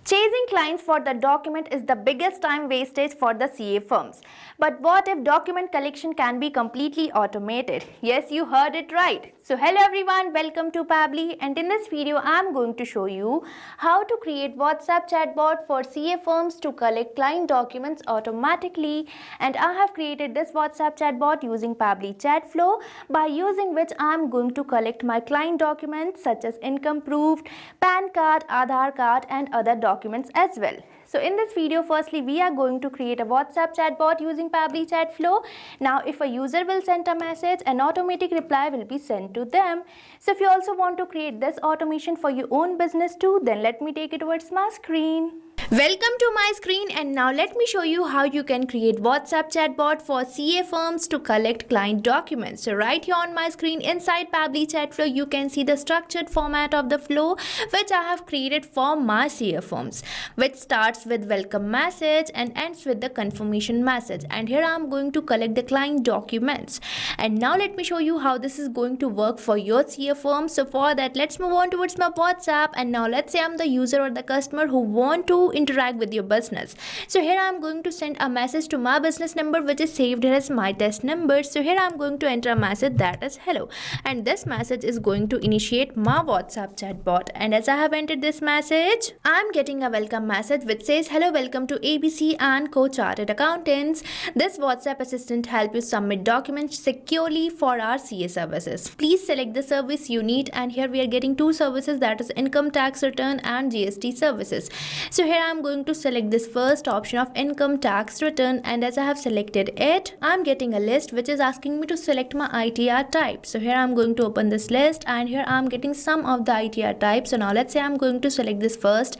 Chasing clients for the document is the biggest time wastage for the CA firms. But what if document collection can be completely automated? Yes, you heard it right. So hello everyone, welcome to Pabbly, and in this video I'm going to show you how to create WhatsApp chatbot for CA firms to collect client documents automatically. And I have created this WhatsApp chatbot using Pabbly Chatflow, by using which I'm going to collect my client documents such as income proof, PAN card, Aadhaar card and other documents as well. So in this video, firstly, we are going to create a WhatsApp chatbot using Pabbly Chatflow. Now, if a user will send a message, an automatic reply will be sent to them. So if you also want to create this automation for your own business too, then let me take it towards my screen. Welcome to my screen, and now let me show you how you can create WhatsApp chatbot for CA firms to collect client documents. So right here on my screen inside Pabbly Chatflow, you can see the structured format of the flow which I have created for my CA firms, which starts with welcome message and ends with the confirmation message. And here I am going to collect the client documents. And now let me show you how this is going to work for your CA firm. So for that, let's move on towards my WhatsApp, and now let's say I'm the user or the customer who want to interact with your business. So here I'm going to send a message to my business number which is saved here as my test number. So here I'm going to enter a message that is hello, and this message is going to initiate my WhatsApp chatbot. And as I have entered this message, I'm getting a welcome message which says hello, welcome to ABC and Co Chartered Accountants. This WhatsApp assistant help you submit documents securely for our CA services. Please select the service you need, and here we are getting two services, that is income tax return and GST services. So here I'm going to select this first option of income tax return, and as I have selected it, I'm getting a list which is asking me to select my ITR type. So here I'm going to open this list, and here I'm getting some of the ITR types. So now let's say I'm going to select this first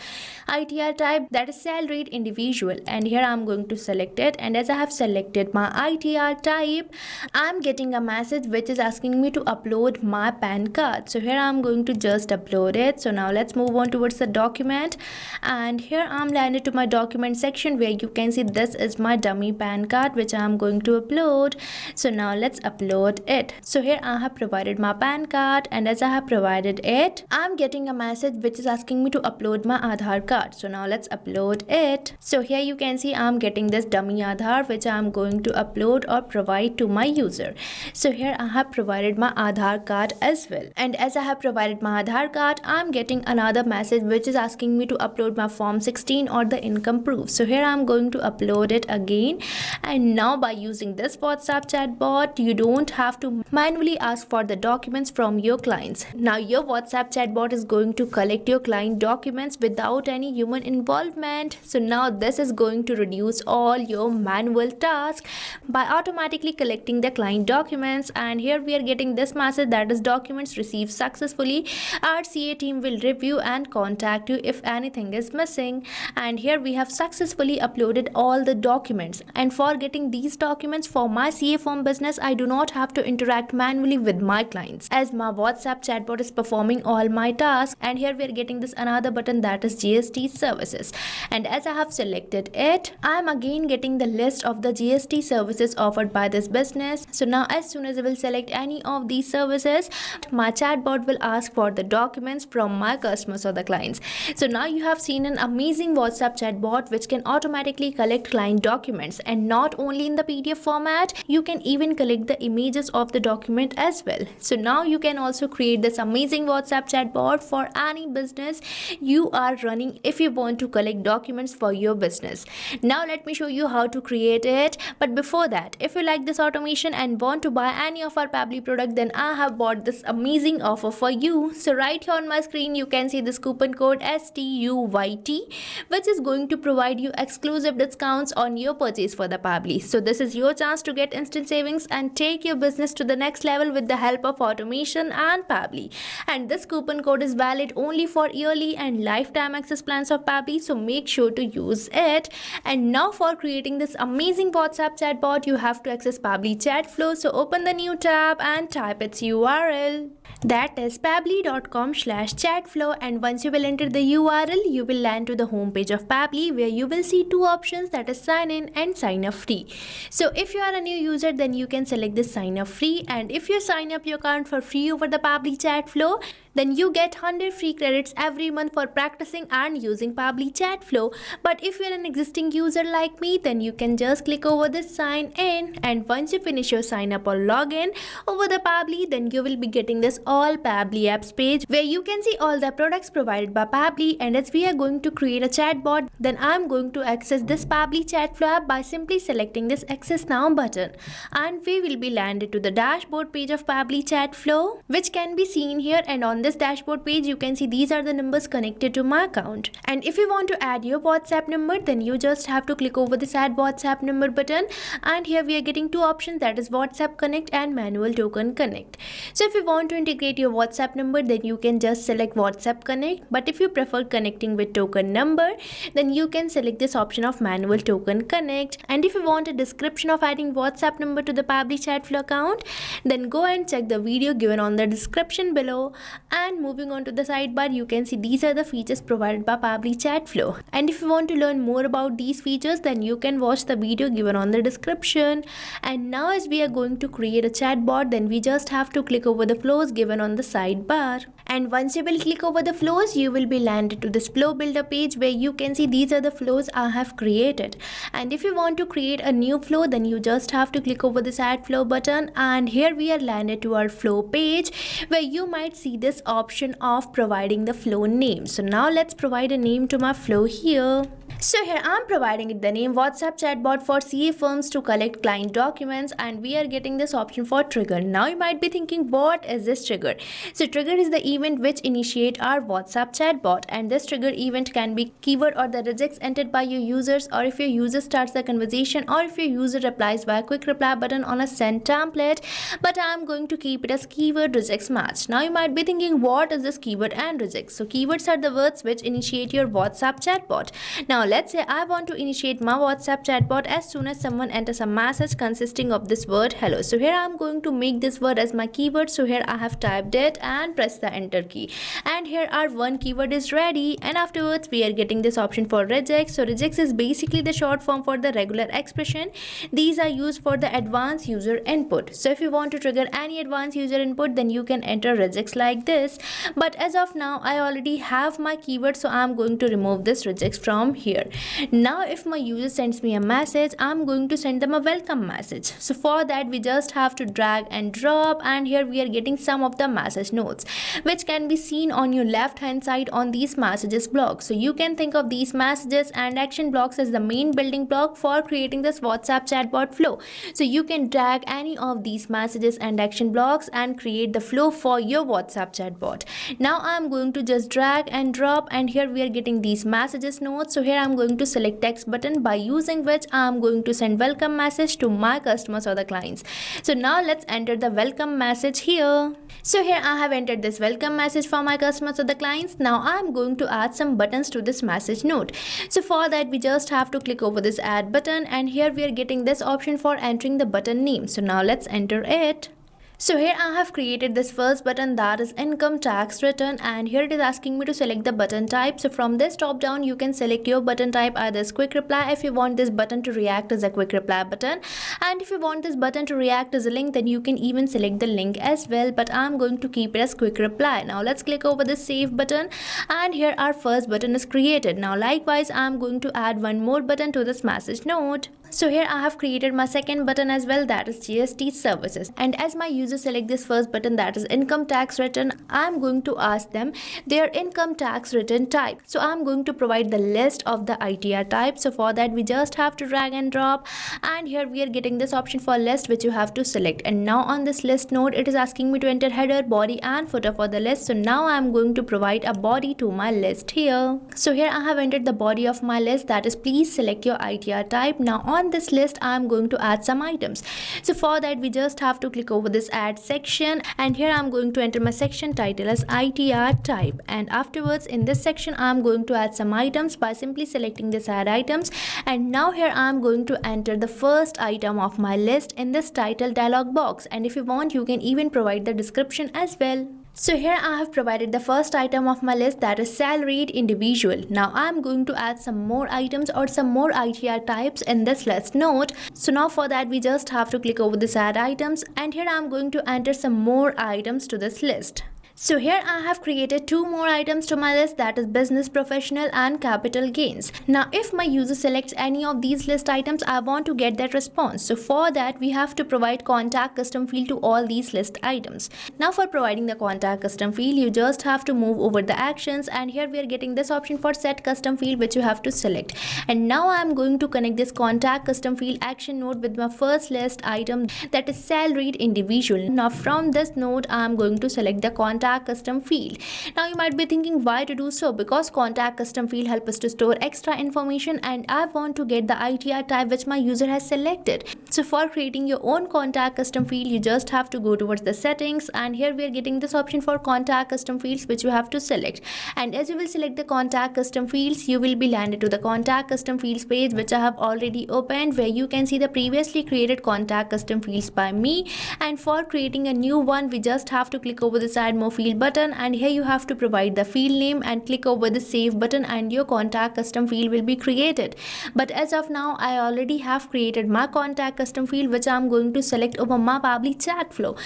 ITR type, that is salaried individual, and here I'm going to select it. And as I have selected my ITR type, I'm getting a message which is asking me to upload my PAN card. So here I'm going to just upload it. So now let's move on towards the document, and here I'm landed to my document section where you can see this is my dummy PAN card which I'm going to upload. So now let's upload it. So here I have provided my PAN card, and as I have provided it, I'm getting a message which is asking me to upload my Aadhaar card. So now let's upload it. So here you can see I'm getting this dummy Aadhaar which I'm going to upload or provide to my user. So here I have provided my Aadhaar card as well, and as I have provided my Aadhaar card, I'm getting another message which is asking me to upload my form 16 or the income proof. So here I'm going to upload it again. And now by using this WhatsApp chatbot, you don't have to manually ask for the documents from your clients. Now your WhatsApp chatbot is going to collect your client documents without any human involvement. So now this is going to reduce all your manual tasks by automatically collecting the client documents. And here we are getting this message, that is documents received successfully. Our CA team will review and contact you if anything is missing. And here we have successfully uploaded all the documents. And for getting these documents for my CA firm business, I do not have to interact manually with my clients, as my WhatsApp chatbot is performing all my tasks. And here we are getting this another button, that is GST services. And as I have selected it, I am again getting the list of the GST services offered by this business. So now as soon as I will select any of these services, my chatbot will ask for the documents from my customers or the clients. So now you have seen an amazing WhatsApp chatbot which can automatically collect client documents, and not only in the PDF format, you can even collect the images of the document as well. So now you can also create this amazing WhatsApp chatbot for any business you are running if you want to collect documents for your business. Now let me show you how to create it. But before that, if you like this automation and want to buy any of our Pabbly product, then I have bought this amazing offer for you. So right here on my screen, you can see this coupon code STUYT, which is going to provide you exclusive discounts on your purchase for the Pabbly. So this is your chance to get instant savings and take your business to the next level with the help of automation and Pabbly. And this coupon code is valid only for yearly and lifetime access plans of Pabbly, so make sure to use it. And now for creating this amazing WhatsApp chatbot, you have to access Pabbly Chatflow. So open the new tab and type its URL. That is pabbly.com/chatflow, and once you will enter the URL, you will land to the home page of Pabbly where you will see two options, that is sign in and sign up free. So if you are a new user, then you can select this sign up free, and if you sign up your account for free over the Pabbly Chatflow, then you get 100 free credits every month for practicing and using Pabbly Chatflow. But if you're an existing user like me, then you can just click over this sign in, and once you finish your sign up or login over the Pabbly, then you will be getting this all Pabbly apps page where you can see all the products provided by Pabbly. And as we are going to create a chatbot, then I'm going to access this Pabbly Chatflow app by simply selecting this access now button, and we will be landed to the dashboard page of Pabbly Chatflow, which can be seen here. And on this dashboard page you can see these are the numbers connected to my account. And if you want to add your WhatsApp number, then you just have to click over this add WhatsApp number button, and here we are getting two options, that is WhatsApp Connect and Manual Token Connect. So if you want to integrate your WhatsApp number, then you can just select WhatsApp Connect, but if you prefer connecting with token number, then you can select this option of Manual Token Connect. And if you want a description of adding WhatsApp number to the Pabbly Chatflow account, then go and check the video given on the description below. And moving on to the sidebar, you can see these are the features provided by Pabbly Chatflow. And if you want to learn more about these features, then you can watch the video given on the description. And now as we are going to create a chatbot, then we just have to click over the flows given on the sidebar. And once you will click over the flows, you will be landed to this flow builder page where you can see these are the flows I have created. And if you want to create a new flow, then you just have to click over this add flow button, and here we are landed to our flow page where you might see this option of providing the flow name. So now let's provide a name to my flow here. So here I'm providing it the name WhatsApp chatbot for CA firms to collect client documents, and we are getting this option for trigger. Now you might be thinking, what is this trigger? So trigger is the event which initiate our WhatsApp chatbot, and this trigger event can be keyword or the regex entered by your users, or if your user starts the conversation, or if your user replies via quick reply button on a send template. But I'm going to keep it as keyword regex match. Now you might be thinking, what is this keyword and regex? So keywords are the words which initiate your WhatsApp chatbot. Now let's say I want to initiate my WhatsApp chatbot as soon as someone enters a message consisting of this word hello. So here I'm going to make this word as my keyword. So here I have typed it and press the enter key, and here our one keyword is ready. And afterwards we are getting this option for regex. So regex is basically the short form for the regular expression. These are used for the advanced user input. So if you want to trigger any advanced user input, then you can enter regex like this. But as of now I already have my keyword, so I'm going to remove this regex from here. Now if my user sends me a message, I'm going to send them a welcome message. So for that we just have to drag and drop, and here we are getting some of the message notes which can be seen on your left hand side on these messages blocks. So you can think of these messages and action blocks as the main building block for creating this WhatsApp chatbot flow. So you can drag any of these messages and action blocks and create the flow for your WhatsApp chatbot. Now I'm going to just drag and drop, and here we are getting these messages notes. So here I'm going to select text button, by using which I'm going to send welcome message to my customers or the clients. So now let's enter the welcome message here. So here I have entered this welcome message for my customers or the clients. Now I'm going to add some buttons to this message note. So for that we just have to click over this add button, and here we are getting this option for entering the button name. So now let's enter it. So here I have created this first button, that is income tax return, and here it is asking me to select the button type. So from this top down you can select your button type, either as quick reply if you want this button to react as a quick reply button, and if you want this button to react as a link, then you can even select the link as well, but I'm going to keep it as quick reply. Now let's click over the save button, and here our first button is created. Now likewise I'm going to add one more button to this message note. So here I have created my second button as well, that is GST services, and as my user select this first button, that is income tax return, I'm going to ask them their income tax return type. So I'm going to provide the list of the ITR type. So for that we just have to drag and drop, and here we are getting this option for list which you have to select. And now on this list node it is asking me to enter header, body and footer for the list. So now I'm going to provide a body to my list here. So here I have entered the body of my list, that is please select your ITR type. Now on this list I'm going to add some items. So for that we just have to click over this add section, and here I'm going to enter my section title as ITR type, and afterwards in this section I'm going to add some items by simply selecting this add items. And now here I'm going to enter the first item of my list in this title dialog box, and if you want you can even provide the description as well. So here I have provided the first item of my list, that is salaried individual. Now I'm going to add some more items or some more ITR types in this list node. So now for that we just have to click over this add items, and here I'm going to enter some more items to this list. So here I have created two more items to my list, that is business, professional and capital gains. Now if my user selects any of these list items, I want to get that response. So for that we have to provide contact custom field to all these list items. Now for providing the contact custom field, you just have to move over the actions, and here we are getting this option for set custom field, which you have to select. And now I am going to connect this contact custom field action node with my first list item, that is salaried individual. Now from this node I am going to select the contact custom field. Now you might be thinking why to do so, because contact custom field help us to store extra information, and I want to get the ITR type which my user has selected. So for creating your own contact custom field, you just have to go towards the settings, and here we are getting this option for contact custom fields, which you have to select. And as you will select the contact custom fields, you will be landed to the contact custom fields page, which I have already opened, where you can see the previously created contact custom fields by me. And for creating a new one, we just have to click over the side more field button, and here you have to provide the field name and click over the save button, and your contact custom field will be created. But as of now I already have created my contact custom field, which I'm going to select over my Pabbly Chatflow.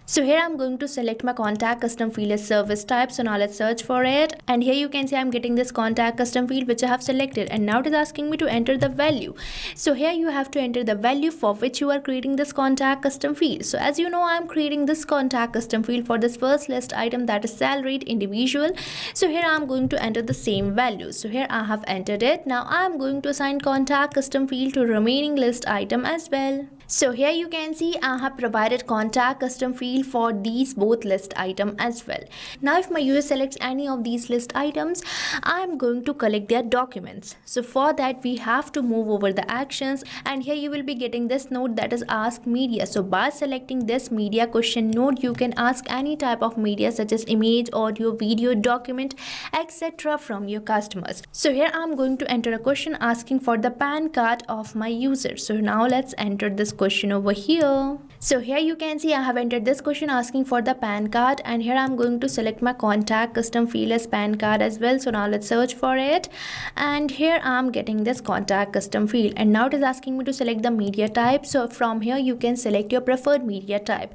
So here I'm going to select my contact custom field as service type. So now let's search for it, and here you can see I'm getting this contact custom field which I have selected, and now it is asking me to enter the value. So here you have to enter the value for which you are creating this contact custom field. So as you know, I'm creating this contact custom field for this first list item, that is salaried individual. So here I'm going to enter the same value. So here I have entered it. Now I'm going to assign contact custom field to remaining list item as well. So here you can see I have provided contact custom field for these both list item as well. Now if my user selects any of these list items, I am going to collect their documents. So for that we have to move over the actions, and here you will be getting this node, that is ask media. So by selecting this media question node, you can ask any type of media such as image, audio, video, document, etc. from your customers. So here I am going to enter a question asking for the PAN card of my user. So now let's enter this question over here. So here you can see I have entered this question asking for the PAN card, and here I'm going to select my contact custom field as PAN card as well. So now let's search for it, and here I'm getting this contact custom field, and now it is asking me to select the media type. So from here you can select your preferred media type.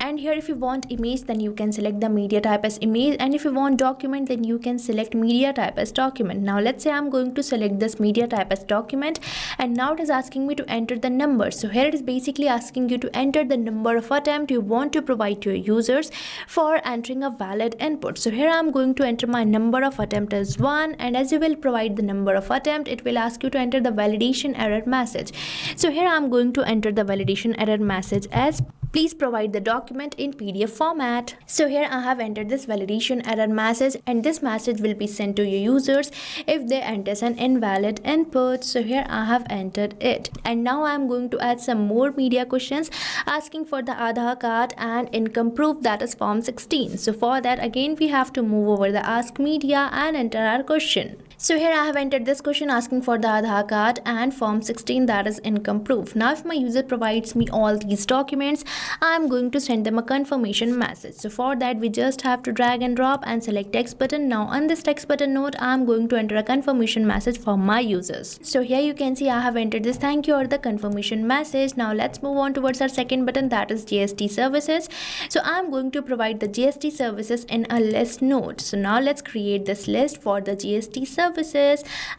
And here if you want image, then you can select the media type as image, and if you want document, then you can select media type as document. Now let's say I'm going to select this media type as document, and now it is asking me to enter the number. So here it is basically asking you to enter the number of attempt you want to provide to your users for entering a valid input. So here I'm going to enter my number of attempt as 1, and as you will provide the number of attempt, it will ask you to enter the validation error message. So here I'm going to enter the validation error message as please provide the document in PDF format. So here I have entered this validation error message, and this message will be sent to your users if they enter an invalid input. So here I have entered it, and now I am going to add some more media questions asking for the Aadhaar card and income proof, that is form 16. So for that again we have to move over the ask media and enter our question. So here I have entered this question asking for the Aadhaar card and form 16, that is income proof. Now if my user provides me all these documents, I am going to send them a confirmation message. So for that we just have to drag and drop and select text button. Now on this text button node, I am going to enter a confirmation message for my users. So here you can see I have entered this thank you or the confirmation message. Now let's move on towards our second button, that is GST services. So I am going to provide the GST services in a list node. So now let's create this list for the GST services,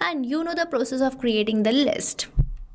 and you know the process of creating the list.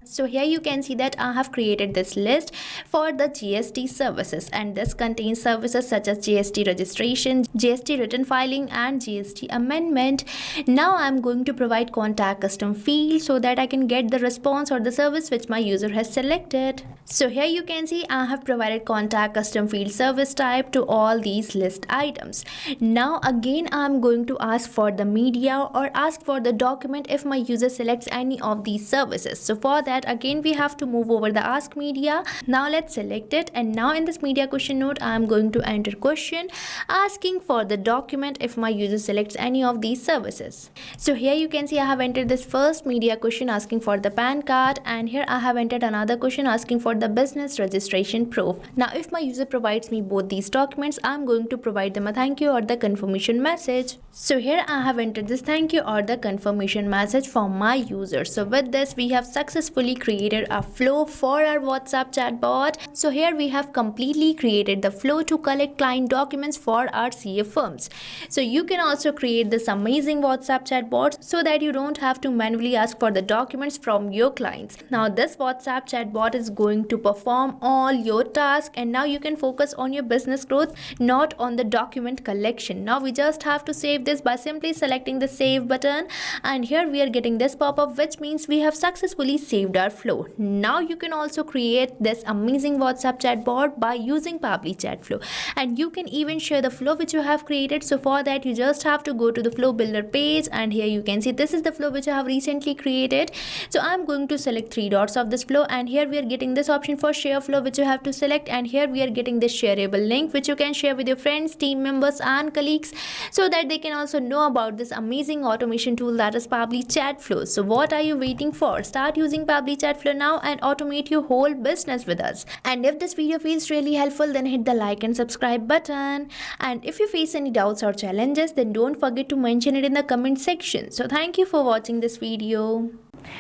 So here you can see that I have created this list for the GST services, and this contains services such as GST registration, GST return filing and GST amendment. Now I am going to provide contact custom field so that I can get the response or the service which my user has selected. So here you can see I have provided contact custom field service type to all these list items. Now again I am going to ask for the media or ask for the document if my user selects any of these services. So for that again we have to move over the ask media. Now let's select it, and now in this media question node I am going to enter question asking for the document if my user selects any of these services. So here you can see I have entered this first media question asking for the PAN card, and here I have entered another question asking for the business registration proof. Now if my user provides me both these documents, I'm going to provide them a thank you or the confirmation message. So here I have entered this thank you or the confirmation message for my user. So with this we have successfully created a flow for our WhatsApp chatbot. So here we have completely created the flow to collect client documents for our CA firms. So you can also create this amazing WhatsApp chatbot so that you don't have to manually ask for the documents from your clients. Now this WhatsApp chatbot is going to perform all your tasks, and now you can focus on your business growth, not on the document collection. Now we just have to save this by simply selecting the save button, and here we are getting this pop-up, which means we have successfully saved our flow. Now you can also create this amazing WhatsApp chatbot by using Pabbly Chatflow, and you can even share the flow which you have created. So for that you just have to go to the flow builder page, and here you can see this is the flow which I have recently created. So I'm going to select three dots of this flow, and here we are getting this option for share flow which you have to select, and here we are getting this shareable link which you can share with your friends, team members and colleagues so that they can also know about this amazing automation tool that is Pabbly Chatflow. So what are you waiting for? Start using Pabbly Chatflow now and automate your whole business with us. And if this video feels really helpful, then hit the like and subscribe button. And if you face any doubts or challenges, then don't forget to mention it in the comment section. So thank you for watching this video.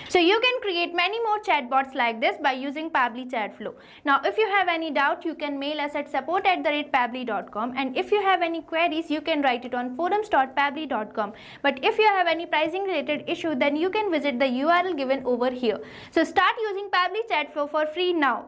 So you can create many more chatbots like this by using Pabbly Chatflow. Now if you have any doubt, you can mail us at support@pabbly.com, and if you have any queries, you can write it on forums.pabbly.com. But if you have any pricing related issue, then you can visit the URL given over here. So start using Pabbly Chatflow for free now.